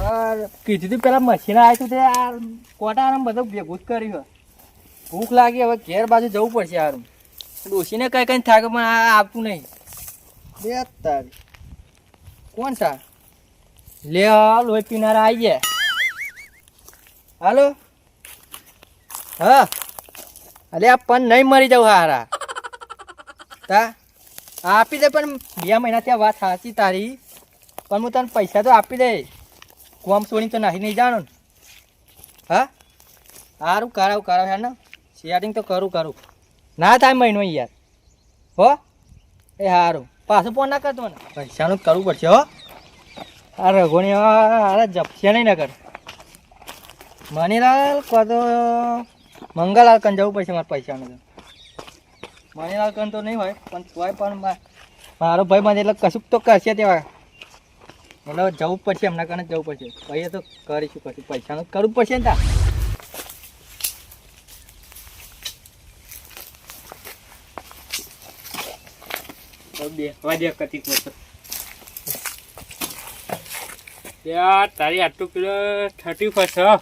કીધું તું પેલા મશીન આવ્યું હતું તે આ કોટાને બધું ભેગું જ કર્યું. ભૂખ લાગી, હવે ઘેર બાજુ જવું પડશે. હારું ડોશીને કઈ કઈ થાકે પણ આ આવતું નહીં. બે તારી કોણ સા લે લોહી પીનારા આવી ગયા. હાલો હા અરે આ પણ નહીં મરી જાવ હારા તા આપી દે. પણ 2 મહિના ત્યાં વાત સાચી તારી, પણ હું તને પૈસા તો આપી દે. કોમ છોડીને તો નહીં જાણો ને. હા સારું કરાવ યાર ને શેરિંગ તો કરું ના થાય મહિનો યાર. હો એ સારું પાછું ફોન ના કરતો ને, પૈસાનું જ કરવું પડશે. હો આ રઘોણી અરે જપશે નહીં ના કર. મનીલાલ કહો તો મંગલાલ કન જવું પડશે મારે પૈસાનું. તો મનીલાલ કન તો નહીં હોય પણ તોય પણ મારો ભાઈ મને એટલે કશુંક તો કરશે તેવા, એટલે જવું પડશે. એમના કને જવું પડશે. ભાઈ તો કરીશું પછી પૈસાનું કરવું પડશે ને. તા તારી આટલું કિલો 31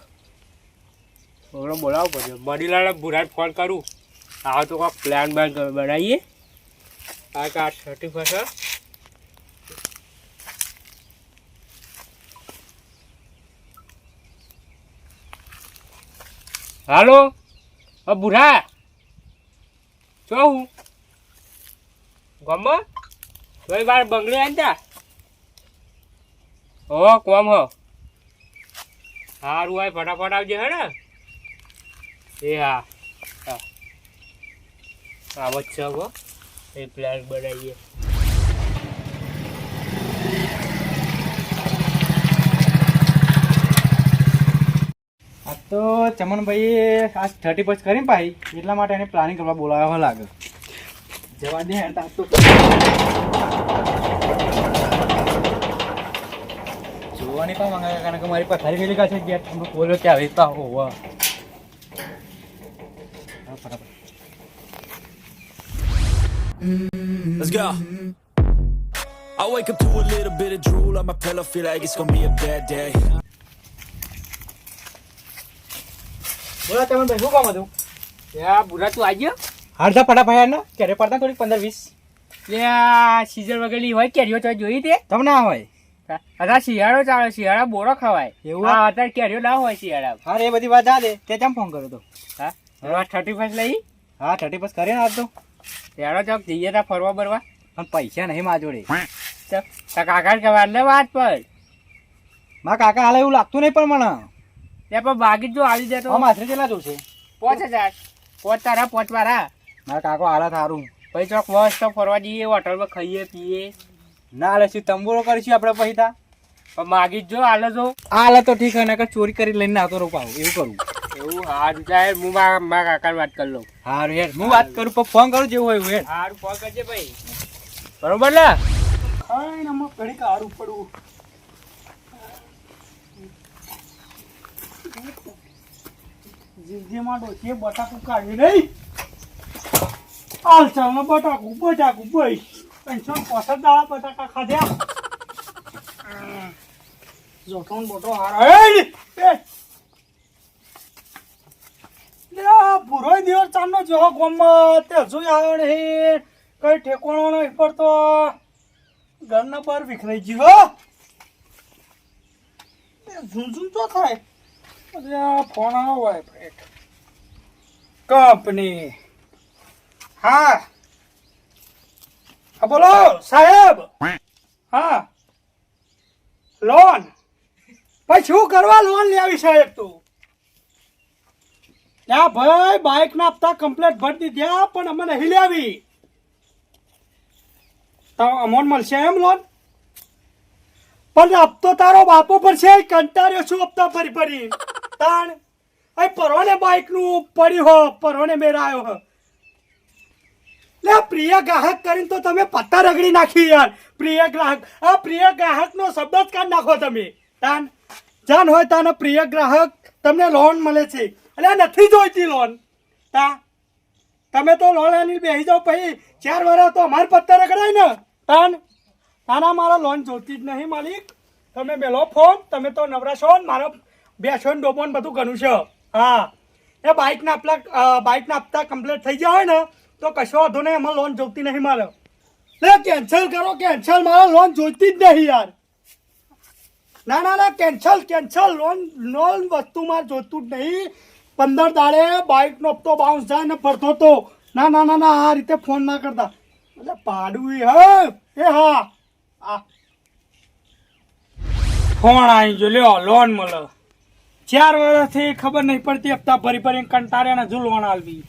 બોલાવવું પડશે. મનીલાલ ભૂરાટ ફોન કરું. આવો તો કોઈ પ્લાન બનાવીએ. આ કે 31 હાલો ભૂરા છો હું ગમો ભાઈ બાર બંગલે આંતા હો કોમ હો સારું હોય ફટાફટ આવજે. હે ને એ હા આવત છે હો એ પ્લાન બનાવીએ. આ તો ચમનભાઈ આ 31 કરીને ભાઈ એટલા માટે એને પ્લાનિંગ કરવા બોલાવ્યો લાગે. જવા દે હેડ તો જોવાની પણ મંગાવ્યા, કારણ કે મારી પાસે ખાલી ગયેલી છે ગેટ બોલ્યો ત્યાં વેચતા હોવા. ફટાફટ Let's go. I wake up to a little bit of drool on my pillow, feel like it's gonna be a bad day. બોલા ચમનભાઈ શું કામ હતું? યા ભૂરા તું આવજો. હારતા ફટાફટ યાર ને ક્યારે પડતા થોડીક 15-20 યા સીઝન વગેરેની હોય કેરીઓ તો જોઈ તે તમને ના હોય. અત્યારે શિયાળો ચાલે, શિયાળા બોરો ખવાય. એવું? હા અત્યારે કેરીઓ ના હોય શિયાળા. હા એ બધી વાત દે તે કેમ ફોન કર્યો તો? હા 31 લઈ હા 31 કરીને આજ તો ત્યારે ચોક જઈએ તા ફરવા બરવા. પણ પૈસા નહીં મારા જોડે. કાકા કહેવા એટલે વાત પર મારા કાકા હાલે એવું લાગતું નહીં, પણ મને ત્યાં પણ બાગી જો આવી જાય તો માથે કેટલા જોશે? 5000 5 તારા 5 વાળા. મારા કાકો હાલત સારું. પછી ચોક મસ્ત ફરવા જઈએ, હોટલમાં ખાઈએ પીએ. ના લેશું તંબુરો કરીશું આપણે પછી તા. પણ માગી જો હાલે જો હાલે તો ઠીક છે, નકર ચોરી કરી લઈને આવતો રહું પાછું. એવું કરું. એવું હારું જાય. હું મારા કાકાને વાત કરી લઉં. હારું યાર હું વાત કરું પણ ફોન કરું જેવું હોય એવું યાર. હારું ફોન કરજે ભાઈ. બરોબર ને? ખાઈને આમાં ઘડીક હારું પડવું. જીજીમાં ડોસીએ બટાકું કાઢ્યું નહીં. હાલ ચાલ ને બટાકું ભાઈ 565 દાડા બટાકા ખાધ્યા. જોઠોન બોટો હારો પૂરો દિવસ ચાંદનો જેવો ગોમત તે હજુ આવ્યો નહીં. કઈ ઠેકોણો નહીં પડતો. ઘરના બહાર વિખરાઈ ગયો. ઝૂઝું તો થાય. ફોન આવ્યો હોય કંપની. હા હા બોલો સાહેબ. હા લોન પછી શું કરવા લોન લેવી સાહેબ? તું ત્યાં ભાઈ બાઇક ના હપ્તા કમ્પ્લેટ ભરી દીધા, પણ અમે નહીં લેવી. તો અમોન મળશે એમ લોન? પણ હપ્તો તારો બાપો પર છે. કંટાળ્યો છું હપ્તા ફરી તાણ પરવાને બાઇક નું પડ્યું હો, પરવાને મેરા આવ્યો હો. લે પ્રિય ગ્રાહક કરીને તો તમે પત્તા રગડી નાખી યાર. પ્રિય ગ્રાહક, આ પ્રિય ગ્રાહક નો શબ્દ જ કાઢ નાખો તમે. તાન જાન હોય તાને પ્રિય ગ્રાહક તમને લોન મળે છે. એટલે નથી જોઈતી લોન. તા તમે તો લોન આની બેસી જાઓ, પછી 4 વર્ષ તો અમારે પત્તા રગડાય ને. તાન તાના મારા લોન જોતી જ નહીં માલિક. તમે મેલો ફોન, તમે તો નવરા છો ને, મારો બેસો ને ડોબો ને બધું ઘણું છે. હા એ બાઇકના હપ્તા કમ્પ્લીટ થઈ ગયા હોય ને તો કશો વાંધો નહીં, એમાં લોન જોઈતી નહીં મારે. લે કેન્સલ કરો, કેન્સલ, મારે લોન જોઈતી જ નહીં યાર. ના કેન્સલ, લોન વસ્તુ મારે જોઈતું જ નહીં. 15 દાડે બાઇકનો હપ્તો બાઉન્સ જાય ને ફરતો તો. ના આ રીતે ફોન ના કરતા. એટલે પાડું એ હા ફોન આવી ગયો, લ્યો લોન મળે. 4 વર્ષથી ખબર નહીં પડતી, હપ્તા ભરી કંટાળ્યા ને હજુ લોન આલવી.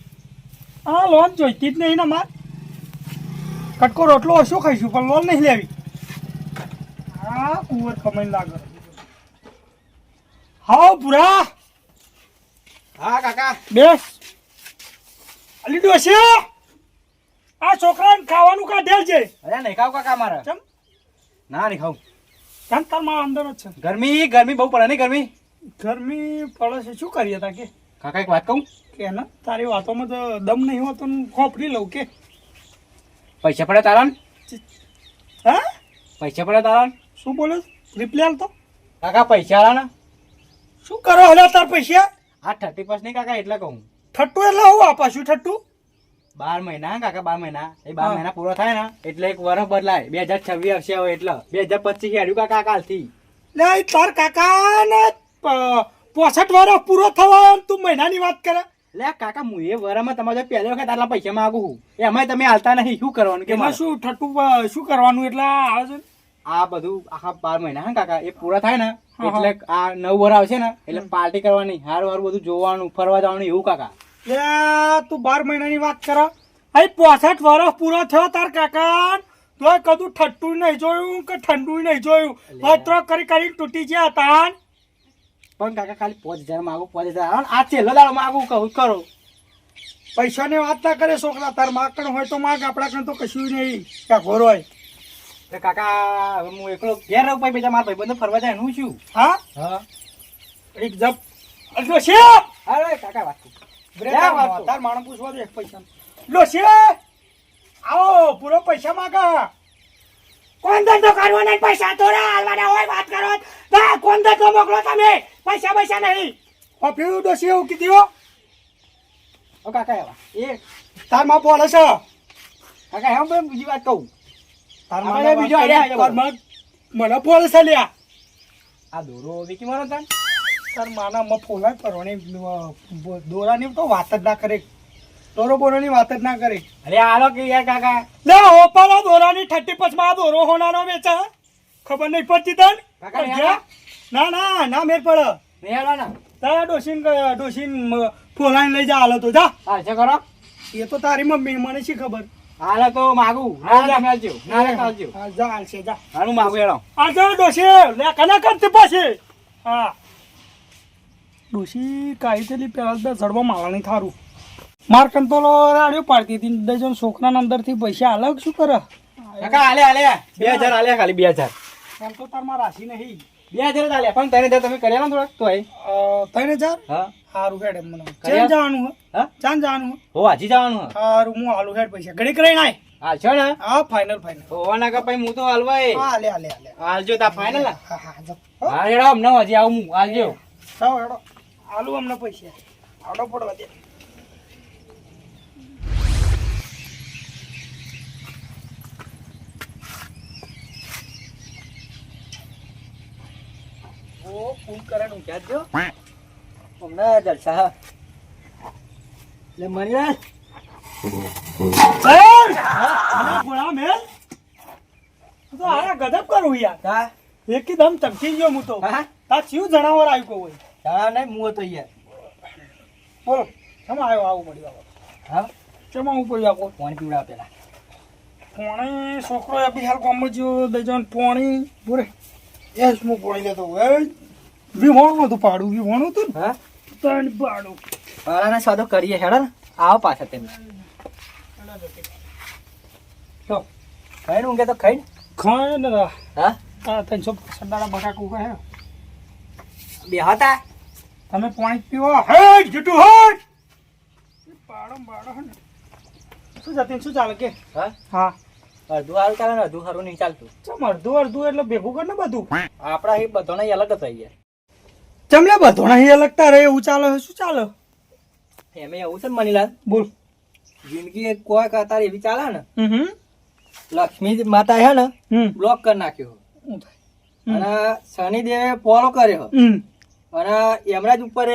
હા લોન જોઈતી જ નહીં ને માર. કટકો રોટલો શું ખાઈશું પણ લોન નહીં લેવી. હા કુંવર કમાઈને લાગે. હા ભૂરા. હા કાકા. બેસ. અલી ડોશી, આ છોકરાને ખાવાનું કાઢેલ છે. અરે નહીં ખાવ કાકા મારે. ચમ ના નહીં ખાવ. ચાલ તાર માં અંદર જ છે. ગરમી બહુ પડે નહીં ગરમી. ગરમી પડે છે, શું કરીએ તા કે કાકા એક વાત કહું. કે ના તારી વાતોમાં તો દમ નહીં હોતો ને ખોપડી લઉં કે. પૈસા પડે તારા ને? હા પૈસા પડે તારા ને? શું બોલે રિપ્લે આલ તો. કાકા પૈસા આલા ને? શું કરો હલા તાર પૈસા? આ 30+ નહીં કાકા, એટલે કહું. ઠટ્ટુ એટલે હું આપાશું ઠટ્ટુ? 12 મહિના કાકા, 12 મહિના. એ 12 મહિના પૂરો થાય ને એટલે એક વર્ષ બદલાય. 2026 આવશે હવે, એટલે 2025 હેડ્યું કાકા કાલથી. લે તાર કાકા ને 65 વર્ષ પૂરો થવા તું મહિનાની વાત કરે. લે કાકા હું એ વરમાં તમારે પહેલી વખત આટલા પૈસા માંગુ છું, એમાંય તમે હાલતા નહીં. શું કરવાનું કે એમાં શું ઠટ્ટુ શું કરવાનું? એટલે આવે છે આ બધું આખા 12 મહિના હા કાકા, એ પૂરા થાય ને એટલે આ 9 વર્ષ આવશે ને એટલે પાર્ટી કરવાની, હારું બધું જોવાનું, ફરવા જવાનું, એવું કાકા. લે તું 12 મહિનાની વાત કરે. અહીં 65 વર્ષ પૂરો થયો તાર કાકા, તોય કદું ઠટ્ટુ નહીં જોયું કે ઠંડુ નહીં જોયું. વસ્ત્રો કરી તૂટી ગયા હતા. પણ કાકા ખાલી 5000 માંગુ, 5000. આ છેલ્લો દાડો માંગુ, કહું કરો. પૈસાની વાત ના કરે છોકરા. તાર માકણ હોય તો માગ, આપણા કણ તો કશું નહીં. ક્યાં ઘોર હોય કાકા હવે હું એકલો ઘેર રહું, પછી બીજા મારા ભાઈબંધો ફરવા જાય હું છું. હા હા એક જપ ડોશી. અરે કાકા વાત તાર માણસ પૂછવા દે પૈસા. ડોશી આવો પૂરો પૈસા માગા. કોણ ધંધો કરવો નહીં, પૈસા થોડા હાલવાના હોય. વાત કરો ના, કોણ ધંધો મોકલો તમે, પૈસા નહીં. ઓફી ડોશી એવું કીધું. ઓ કાકા એવા એ તાર માં બોલે છે. કાકા એમ પણ બીજી વાત કહું. તાર આપણે માં બીજો idea મને બોલે છે લ્યા. આ દોરો વિકી મારો તને. તાર માના માં ફોલાય પરવાની દોરાની તો વાત જ ના કરે. દોરો બોરોની વાત જ ના કરે. અરે હાલો કે યાર કાકા. લે ઓપાલો દોરાની 35 માં દોરો હોનાનો વેચા. ખબર નહીં પડતી તને? કાકા ના મેર પડે. નહીં હાલો ને. તા ડોશીન ફોલાઈને લઈ જા. હાલો તો જા. હા છે કરો. એ તો તારી મમ્મી, મને શી ખબર. હાલો તો માગું. ના મેલજો. ના કાલજો. હા જા હાલશે જા. હાલું માગું હેડો. આ જા ડોશી લે કના કરતી પાછી. હા ડોશી કાઈ તેલી પેલા બે જડવા માળા નહીં થારું. માર કંતોલો રાડ્યો પાડતી હતી. દજન છોકરાના અંદરથી પૈસા અલગ શું કરે? કાકા હાલે 2000 હાલે, ખાલી 2000. એમ તો તારમાં રાશી નહીં. 2000 હાલે પણ 3000 તમે કર્યા ને થોડાક તો આય. 3000 હા હારું હેડ એમ મને. ચાન જવાનું હે? હા ચાન જવાનું હે? હો હાજી જવાનું હે. હારું હું હાલું હેડ પૈસા ઘડી કરી નાય. હાલ છો ને? હા ફાઇનલ. હોવા ના કપાઈ હું તો હાલવાય. હા હાલે. હાલજો તા ફાઇનલ. હા જા. હા હેડો અમને હજી આવું હું હાલજો. ચાલો હેડો. હાલું અમને પૈસા આડો પડવા દે. ઓ ફોન કરે નું ક્યાં જો હમણાં જલસા. લે મણિલાલ ગોળા મેલ તો આયા ગદબ કરું યાર. કા એકદમ ચમકી ગયો હું તો. હા તા ચિયું જણાવર આવ્યું કો હોય. તારા નહીં મુઓ તો યાર. બોલો કેમ આવ્યો આવું પડ્યું? હા કેમ આવું પડ્યું? આપો પાણી પીવડાવ પેલા. પોણી છોકરો આપી હાલ કોમ જ દઈ પોણી બોરે એસ હું પોણી લેતો હોય. વિહોણું હતું પાડું, વિહોણું હતું ને હા તણ પાડું. પાલાને સાદો કરીએ હેડો ને. આવો પાછા તમે તો ખાઈને ઊંઘે તો ખાઈને. ખાય ને હા 350 દાડા બટાકું કહે બે હતા. તમે પાણી પીવો. હેડ જીટુ હેડ. પાડો હે ને શું જતીન શું ચાલે કે? હા હા અડધું સારું ચાલે ને અડધું સારું નહીં ચાલતું. ચમ અડધું અડધું એટલે ભેગું કર ને બધું. આપણા એ બધાના અલગ જ થઈ ગયા. ચમલે બધો નહીં અલગતા રહે એવું ચાલે શું ચાલે એમ એવું છે ને મનીલાલ, બોલ. જિંદગી એક કોઈ કતાર એવી ચાલે ને, હમ લક્ષ્મી માતા હે ને હમ બ્લોક કરી નાખ્યો અને શનિદેવે ફોલો કર્યો હમ અને એમના જ ઉપર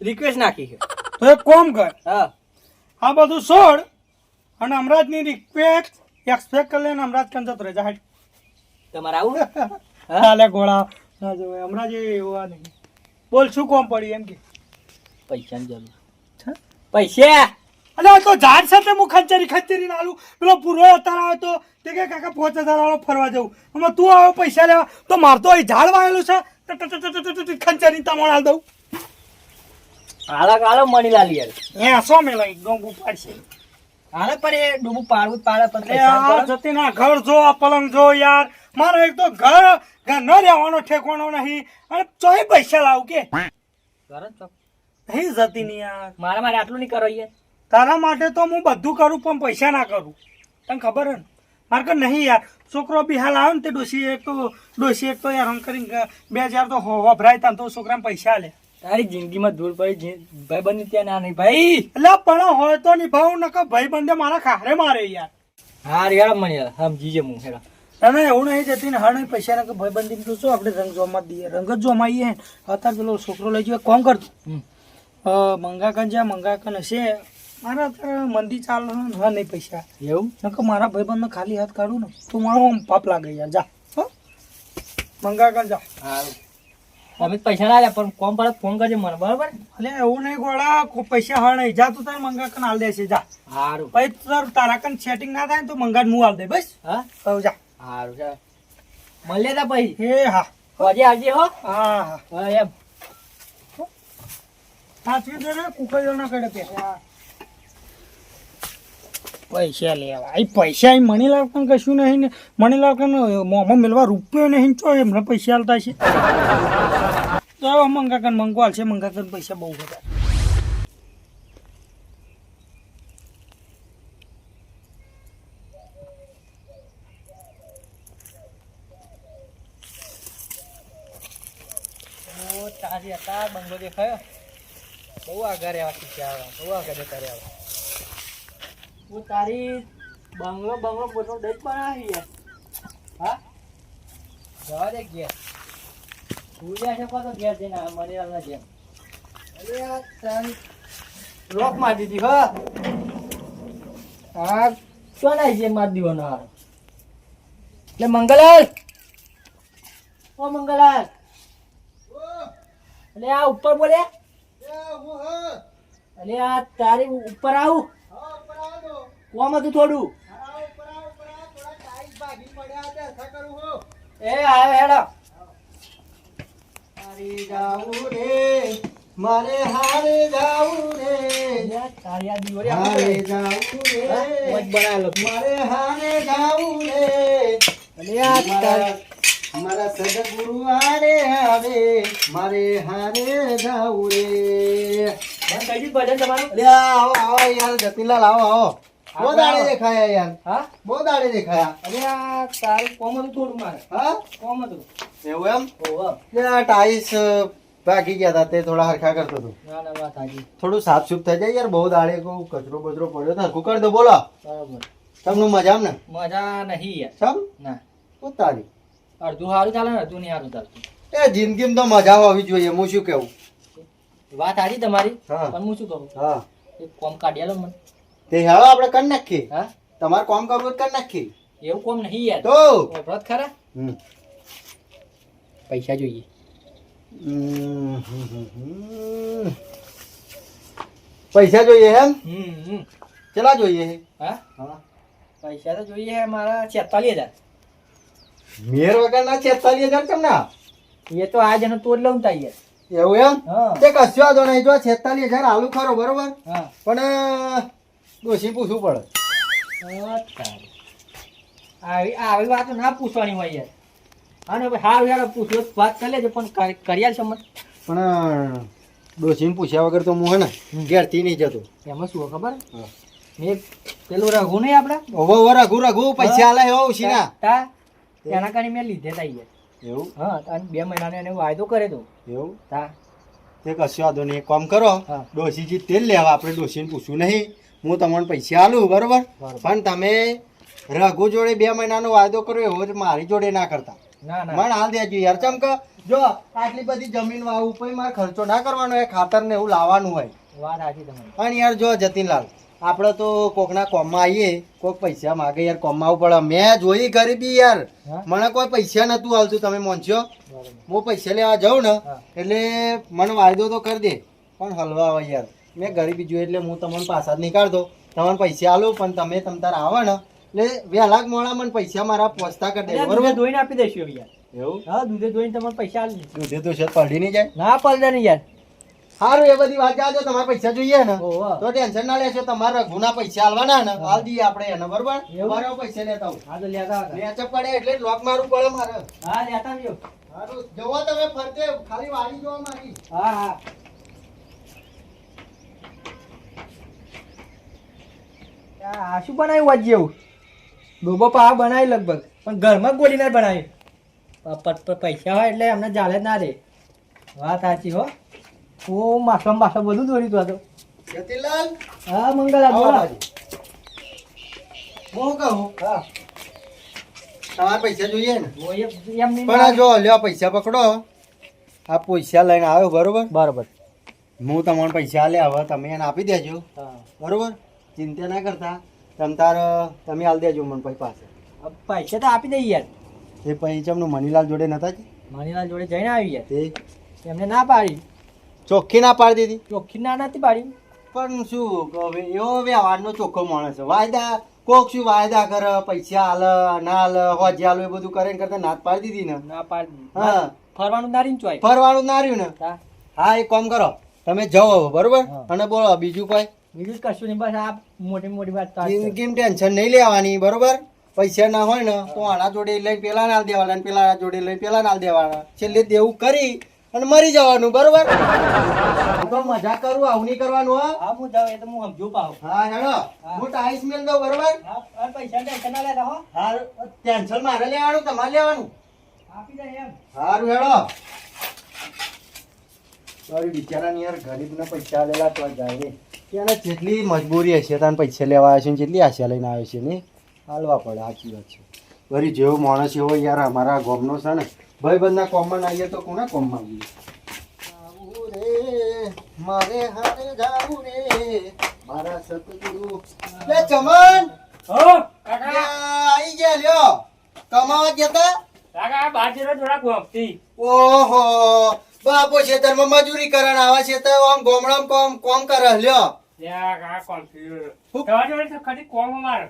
રિક્વેસ્ટ નાખી છે. તો એક કોમ કર, હા આ બધું છોડ અને અમરાજની રિક્વેસ્ટ એક્સપેક્ટ કરી લે અમરાજ કંજત રહે જા. તમારે આવું હાલે ગોળા ના જોવે અમરાજ એવા નહીં. બોલ શું કોમ પડી એમ કે પૈસાની જરૂર. પૈસા અલે આ તો ઝાડ સાથે હું ખંચેરી નાલું પેલો પૂરો અત્યારે આવે તો તે કે કાકા 5000 વાળો ફરવા જવું આમાં તું આવો પૈસા લેવા તો મારતો અહીં ઝાડ વાયેલું છે ખંચેરી તમારે હાલ દઉં હાલો મનીલાલ યાર. હે સો મેલા ડોંગું પાડશે હાલે પણ એ ડૂબું પાડવું જ પાડે પણ એ પૈસા આ કરો. જતી ના ઘર જો આ પલંગ જો યાર મારો એક તો ઘર ન રહેવાનો ઠેકવાનો નહીં અને ચોય પૈસા લાવું કે કરો તો. નહીં જતી નહીં યાર મારા માટે આટલું નહીં કરો યાર. તારા માટે તો હું બધું કરું પણ પૈસા ના કરું તને ખબર હે ને મારે કે નહીં યાર છોકરો બી હાલ આવે ને તે ડોસી એક તો યાર હમ કરીને 2000 તો વપરાય તા તો છોકરાને પૈસા લે તારી જિંદગીમાં ધૂળ પડી ભાઈ બની ત્યાં ના નહીં ભાઈ. એટલે પણ હોય તો નિભાવ નકર ભાઈ બંને મારા ખારે મારે યાર હા યાર મનીલાલ સમજી જે હું હેડા. તને એવું નહીં જતી ને હા નહીં પૈસા ના ભાઈ બંધી તો શું આપણે રંગ જોવા દઈએ રંગ જ જોમાઈએ હે અત્યારે પેલો છોકરો લઈ જઈએ કોમ કરતું મંગાકન જ્યાં મંગાકન હશે મારા અત્યારે મંદી ચાલે હા નહીં પૈસા એવું નકર મારા ભાઈબંધને ખાલી હાથ કાઢું ને તો મારો આમ પાપ લાગે યાર જા હો મંગાકન જા સારું. તમે પૈસા ના લે પણ કોમ પર ફોન કરજો મને બરાબર. અલે એવું નહીં ગોળા પૈસા હા નહીં જા તું તારે મંગાકન હાલ દેશે જા સારું પછી તારા કન સેટિંગ ના થાય ને તો મંગાટ હું હાલ દે બસ હા હવે જા સારું ચાલ મળીએ તા પછી. એ હા હજી આવજે હો. હા હા હા એમ સાચવી દે ને કુકરીઓ ના કરે પૈસા પૈસા લેવા એ પૈસા એ મનીલાલ કન કશું નહીં ને મનીલાલ કન મોંમાં મેળવા રૂપિયો નહીં તો એમને પૈસા હાલતા છે તો મંગાકન મંગવાલ છે મંગાકન પૈસા બહુ હતા તારી હતા બંગલો દેખાયો બહુ આગળ રહેવા શીખ્યા બહુ આગળ જતા રહ્યા. હું તારી બંગલો બધો દઈ જ બનાવી યાર. હા જવા દે ઘેર ભૂલ્યા છે પાછો ઘેર જઈને મનીલાલના જેમ. અરે આ તારી લોક મારી દીધી હા હા શું ના છે મારી દીવાનો હારો. એટલે મંગલાલ ઓ મંગલાલ અલે આ ઉપર બોલે અલે આ તારી ઉપર આવું કોમ હતું થોડું એ આવે હેડો હારે જાવું રે મારે હારે જાવું રે તારી આ દીવરે હારે જાવું રે મત બનાવેલો મારે હારે જાવું રે અલે આ તારી મારા સદગુરુ હારે આવે મારે હારે જાવું રે બંધ કરી દીધું ભજન તમારું. અરે આવો આવો યાર જતીનલાલ આવો આવો બહુ દાડે દેખાયા યાર હા બહુ દાડે દેખાયા અરે આ તારું કોમ હતું થોડું મારે હા કોમ હતું. એવું એમ ઓહો આ ટાઈસ ભાગી ગયા હતા તે થોડા હરખા કરતો હતો ના ના વાત સાચી થોડું સાફ સુફ થઈ જાય યાર બહુ દાડે કહું કચરો બચરો પડ્યો તો હરખું કરી દો બોલો બરોબર તમને મજા ને મજા નહીં યાર સમ ના તો તારી અડધું સારું ચાલે ને અડધું નહીં સારું ચાલતું. એ જિંદગીમાં તો મજા હોવી જોઈએ હું શું કેવું વાત સાચી તમારી હા. પણ હું શું કહું હા એક કોમ કાઢી આલો મને. તે હેળો આપણે કરી નાખીએ હા તમારે કામ કરવું હોય તો કરી નાખીએ એવું કોમ નહીં યાર તો વ્રત ખરા હમ. પૈસા જોઈએ. પૈસા જોઈએ એમ હમ કેટલા જોઈએ હા હા પૈસા તો જોઈએ હે મારા 46,000. મેર વગરના 46,000 કેમ ના એ તો આ જણ તોડ લઉં તા યાર. એવું એમ હા તે કશું વાંધો નહીં જો 46,000 આલુ ખરો બરોબર હા પણ ડોશી પૂછવું પડે આવી વાતો ના પૂછવાની હોય યાર. હા ને ભાઈ હારું યાર પૂછો વાત કરી લેજો પણ કરી આલશો મને. પણ ડોશીને પૂછ્યા વગર તો હું હે ને ઘેરથી નહીં જતો એમાં શું હોય ખબર હા. મેં પેલું રઘુ નહીં આપડે ઓવો રઘુ રઘુ પૈસા આલે હો ઉશીના તા એના કારણે મેં લીધે તા યાર. એવું હા અને 2 મહિનાનો એને વાયદો કરે તો એવું તા તે કશો વાંધો નહીં, એક કામ કરો, હા. ડોશીજી તેલ લેવા, આપણે ડોશીને પૂછવું નહીં, હું તમને પૈસા આલું બરોબર, બરોબર. પણ તમે રઘુ જોડે 2 મહિનાનો વાયદો કર્યો એવો જ મારી જોડે ના કરતા. ના ના મને હાલ દેજો યાર, ચમ કે જો આટલી બધી જમીન વાવું પછી મારે ખર્ચો ના કરવાનો હોય, ખાતર ને એવું લાવવાનું હોય. વાત સાચી તમારી. પણ યાર જો જતીનલાલ, આપણે તો કોકના કોમમાં આવીએ, કોક પૈસા માગે યાર, કોમમાં આવવું પડે. મેં જોઈ ગરીબી યાર, હા? મને કોઈ પૈસા નતું હાલતું, તમે મોનશો બરોબર. હું પૈસા લેવા જાઉં ને હા. એટલે મને વાયદો તો કરી દે, પણ હલવા હોય યાર. મેં ગરીબી જોઈ એટલે હું તમને પાછા જ નીકાળતો, તમને પૈસા આલું, પણ તમે તમતાર આવો ને એટલે વહેલા મોડા મને પૈસા મારા પહોંચતા કરી દે એટલે બરોબર. દૂધે ધોઈને આપી દઈશું યાર. એવું હા દૂધે ધોઈને તમને પૈસા આલી દઈશું. દૂધે તો છે પડી નહીં જાય. ના પડે નહીં યાર. સારું, એ બધી વાત જાજો, તમારે પૈસા જોઈએ ને ઓહો. તો ટેન્શન ના લેશો, તમારા રઘુના પૈસા આલવાના ને હાલ દઈએ આપણે એને બરોબર. એવું? મારે પૈસા લેતા હું હા તો લેતા આવતા. મેચઅપ પડે એટલે લોક મારવું પડે મારે. હા લેતા આવજો. સારું, જવો તમે ફરતે, ખાલી વાડી જોવા મારી. હા હા આ શું બનાવ્યું આજ જેવું ડોબો પા બનાવી લગભગ પણ ઘરમાં ગોળી ના બનાવી પૈસા હોય એટલે અમને ચાલે જ ના રે. વાત સાચી હો. હું માસમ બધું દોરી તો હતો. જતીનલાલ, હા મંગલા આવો બોલો. બાજુ. હું કહું, હા તમારે પૈસા જોઈએ ને, હું એમ નહીં પણ આ જો લ્યો પૈસા પકડો, આ પૈસા લઈને આવ્યો બરોબર. બરોબર. હું તમને પૈસા આલ્યા, હવે તમે એને આપી દેજો હા બરોબર. ચિંતા ના કરતા, તમે આલ દેજો મને પછી પાસે. હવે પૈસા તો આપી દઈએ યાર. એ પછી ચમનું મનીલાલ જોડે નતા જ મણીલાલ જોડે જઈને આવી યાર. તે એમને ના પાડી, ચોખ્ખી ના પાડી દીધી. ચોખ્ખી ના નથી પાડી. પણ શું હવે એવો વ્યવહારનો ચોખ્ખો માણસ છે. વાયદા કોક શું વાયદા કરે, પૈસા હાલ ના હાલ, હોજી હાલ, એ બધું કરે ને કરતા નાત પાડી દીધી ને. ના પાડી. હા, ફરવાનું ના રીન ચોય. ફરવાનું ના રહ્યું ને. હા હા, એક કામ કરો, તમે જાઓ હવે બરોબર. હા. અને બોલો બીજું કોઈ બીજું કશું નહીં, બસ આ મોટી મોટી વાત તો આ જ છે. જિંદગીમાં ટેન્શન નહીં લેવાની બરોબર. પૈસા ના હોય ને તો આના જોડે લઈને પેલા ના દેવાના, અને પેલા જોડે લઈને પેલા ના દેવાના, છેલ્લે દેવું કરી અને મરી જવાનું બરોબર. હું તો મજા કરું, આવું નહીં કરવાનું. હા હા હું જાઉં એ તો હું સમજુ પાઉં. હા હેડો, હું ટાઈસ મેલ દઉં બરોબર. હા અને પૈસા ટેન્શન ના લેતા હો. હા, ટેન્શન મારે લેવાનું, તમારે લેવાનું. આપી દે એમ. સારું હેડો. મારી બિચારાની યાર ગરીબને પૈસા લેલા તો જાય ને, એને જેટલી મજબૂરી હશે તાને પૈસા લેવા આવે છે ને જેટલી આશા લઈને આવે છે ને હાલવા પડે. સાચી વાત છે. વળી જેવો માણસ એવો યાર અમારા ગામનો છે ને. ભાઈબંધના કોમમાં ના આવીએ તો કોના કોમમાં આવીએ? જાવું રે મારે હારે જાવું રે મારા સતગુરુ. લે ચમન, હો કાકા આઈ ગયા લ્યો. કમાવા જતા? કાકા બહાર જઈને થોડાક વખતી ઓહો, બાપો ખેતરમાં મજૂરી ਕਰਨ આવે છે તો આમ ગામડામાં કોમ કરે લ્યો. લ્યા કાકા કોન્ફ્યુઝ તમારી જોડે તો ખરી કોમ અમારે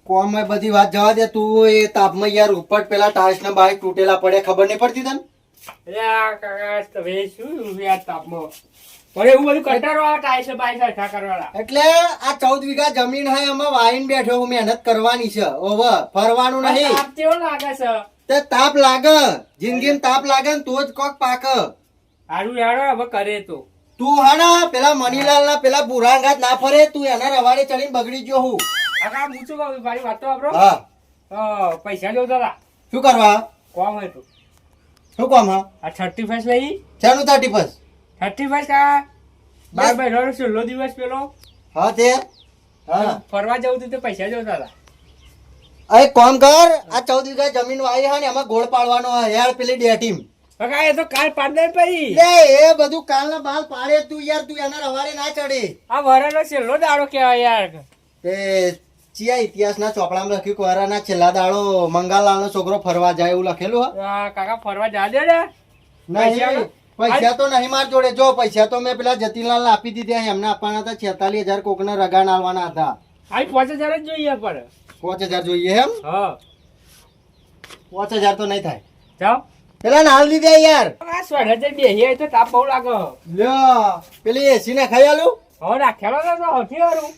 કોમ માં બધી વાત જવા દે, તું એ તાપમાં યાર ઉપર પેલા ટાઈસ ના બાઈક તૂટેલા પડે, ખબર નહીં પડતી તને? લ્યા કાકા તમે શું યાર તાપમાં મને એવું બધું કંટાળો આવે ટાઈસ બાઈસ હરખા કરવાના. એટલે આ 14 વીઘા જમીન હે, એમાં વાઈન બેઠો હું, મહેનત કરવાની છે. ઓવે ફરવાનું નહીં. તાપ કેવો લાગે છે? તે તાપ લાગે, જિંદગીમાં તાપ લાગે ને તો જ કોક પાક. હારું યાર હવે કરે તો તું હા પેલા મનીલાલ ના પેલા બુરાંગાત ના ફરે, તું એના રવાડે ચડીને બગડી ગયો હું. કાકા હું શું કહું મારી વાત તો વાપરો. હા, પૈસા જોતા હતા શું કરવા? કોમ હતું શું કામ? હા, આ 35 લઈ ચાનું 30 35 કાકા બાર બાર છેલ્લો દિવસ પેલો હા તે હા. ફરવા જવું હતું તે પૈસા જોતા હતા. એક કામ કર, આ 14 વીઘા જમીન વાઈ હે ને એમાં ગોળ પાડવાનો હે યાર, પેલી ડેટીમ. કાકા એ તો કાલ પાડ દે પડી. લે એ બધું કાલના બાલ પાડે તું યાર, તું એના રવાડે ના ચડે. આ વરાનો છેલ્લો દાડો કેવાય યાર. તે ચિયા ઇતિહાસના ચોપડામાં લખ્યું કે વરાના છેલ્લા દાડો મંગાલાલનો છોકરો ફરવા જાય એવું લખેલું હે. આ કાકા ફરવા જા દે ને. નહીં, પૈસા તો નહીં માર જોડે. જો પૈસા તો મેં પેલા જતીનલાલ આપી દીધા, એમને આપવાના હતા 46,000, કોકને રગાન આલવાના હતા. આ 5000 જ જોઈએ પર. 5000 જોઈએ એમ? હા 5000 તો નહીં થાય. જાઓ પેલા નાલ દીધા યાર. આ સ્વેટર જે બેહી તો તાપ બહુ લાગે. લ્યો પેલી એસી ને ખાઈ આલું. હવે રાખેલો ને તો હથી વાળું.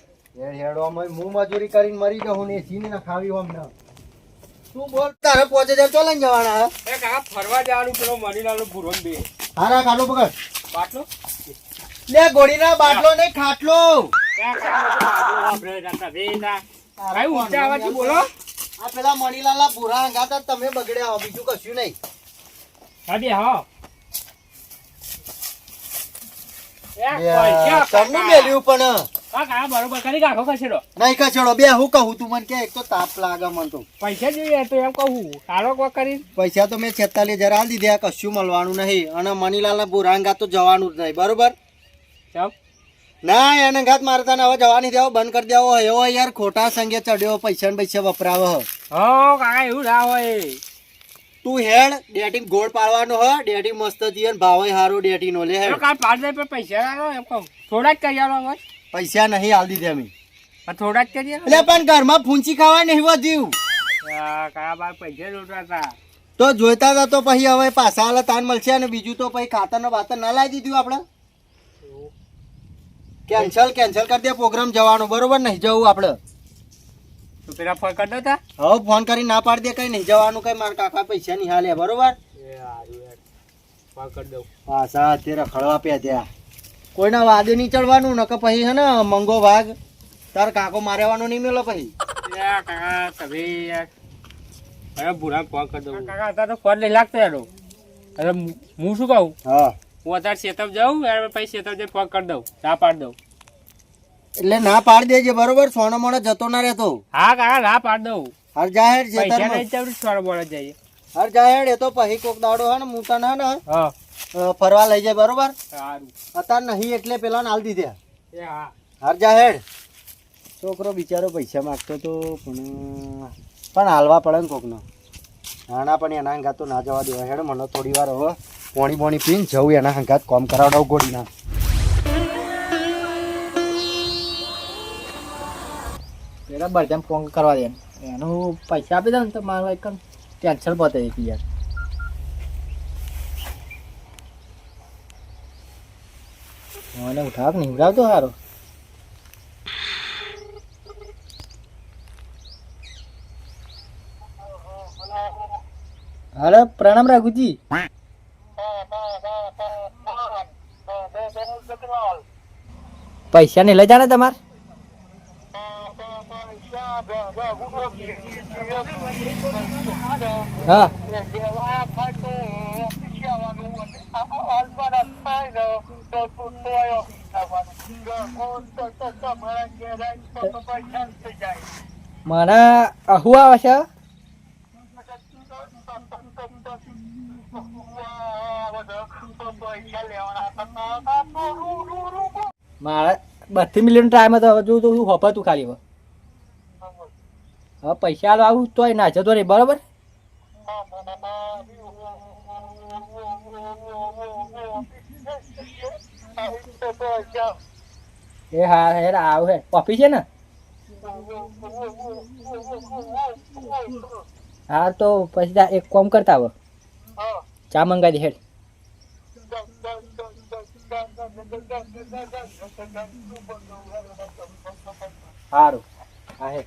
હેડો હું મજૂરી કરીને મરી જાઉં ને એસી ને ખાવી હોમ ને. તું બોલ, તારે 5000 ચો લઈને જવાના હે? એ કાકા ફરવા જવાનું પેલો મરીલાલો ભૂરો ને બે હારા ખાટલો પકડ. બાટલો લે ગોળીના બાટલો નહીં, ખાટલો. ભાઈ ઊંચા અવાજથી બોલો. આ પેલા મણીલાલના ભૂરા હંગાતા તમે બગડ્યા હો, બીજું કશું નહીં. હા બે હા. તમને મેલ્યું પણ કાકા બરોબર કરી કાઢો ખસેડો. નહીં કચડો બે હું કહું તું મને કે એક તો તાપ લાગે મને તો પૈસા જોઈએ તો એમ કહું સારો કોક કરી. પૈસા તો મેં 46,000 આલ દીધા, કશું મળવાનું નહીં. અને મણીલાલના ભૂરા હંગાત તો જવાનું જ નહીં, બરોબર? ચાલ ના એને ઘાત મારતા ને હવે જવાની દેવો બંધ કરી દેવો. એવો યાર ખોટા સંગે ચડ્યો, પૈસા ને પૈસા વપરાવે. હો કાકા એવું ના હોય. તું હેડ ડેટી ગોળ પાડવાનો હ, ડેટી મસ્ત જીએ ને ભાવે હારો ડેટી નો લે હેડ. કાલ પાડ દે પણ પૈસા ના લો એમ કહું. થોડા જ કરી આલો બસ. પૈસા નહીં આલ દીધા અમે. થોડા જ કરીએ. એટલે પણ ઘરમાં ફૂંચી ખાવા નહીં વધ્યું કાકા બાર પૈસા જોતા હતા. તો જોઈતા હતા તો પછી હવે પાછા હાલ તાન મળશે. અને બીજું તો પછી ખાતર ને બાતર ના લાવી દીધું આપણે. કેન્સલ કરી દે પ્રોગ્રામ જવાનો, બરોબર? નહીં જવું આપણે. તો પેલા ફોન કરી દો તા. હવે ફોન કરી ના પાડી દે, કઈ નહીં જવાનું, કઈ મારા કાકા પૈસા નહીં હાલે, બરોબર? ફોન કરી દઉં. પાછા અત્યારે રખડવા પે ત્યાં કોઈના વાદે નહીં ચડવાનું, નકર પછી હે ને મંગો વાઘ તાર કાકો મારેવાનો નહીં મેલો પછી. કાકા તમે યાર ભૂરા ફોન કરી દઉં. કાકા અત્યારે તો ફોન લઈ લાગતો યાર. હવે હું શું કહું, હા હું અત્યારે શેતમ જાઉં યાર, પછી શેતમ જઈને ફોન કરી દઉં, ના પાડી દઉં. એટલે ના પાડી દેજે, બરોબર? સોનો મોણો જતો ના રહેતો. હા કાકા ના પાડી દઉં. હર જાહેર પૈસા નહીં ચાવડી સોનો બોલે જઈએ. હર જાહેર એ તો પછી કોક દાડો હે ને મૂતા ના ને હા ફરવા લઈ જાય, બરોબર? સારું. અત્યારે નહીં એટલે પેલા નાલ દીધા. એ હા હર જાહેર છોકરો બિચારો પૈસા માગતો તો પણ હાલવા પડે ને કોકનો. નાના પણ એના હંગાત તો ના જવા દેવા. હેડ મને થોડી વાર હવે પોણી બોણી પીને જવું, એના હંગાત કોમ કરાવડાવું ગોળી ના. પેલા બધાને ફોન કરવા દે, એનું પૈસા આપી દે ને તો મારું એક ટેન્શન પતે એક યાર. મને ઉઠાવ નહીં ઉઠાવતો સારો. હલો પ્રણામ રાઘુજી. પૈસા નહીં લઈ જાને તમારે? હા મને અહુ આવે છે. મારે 32 મિલિયન ટાઈમ હતો, હવે જો તું હોપતું ખાલી. હવે પૈસા આલો આવું તોય ના જતો નહીં, બરોબર? એ હા હેર આવ હે ઓફિસ છે ને? હા તો પછી એક કામ કરતા આવો, ચા મંગાવી દે હેડ. સારું હા હે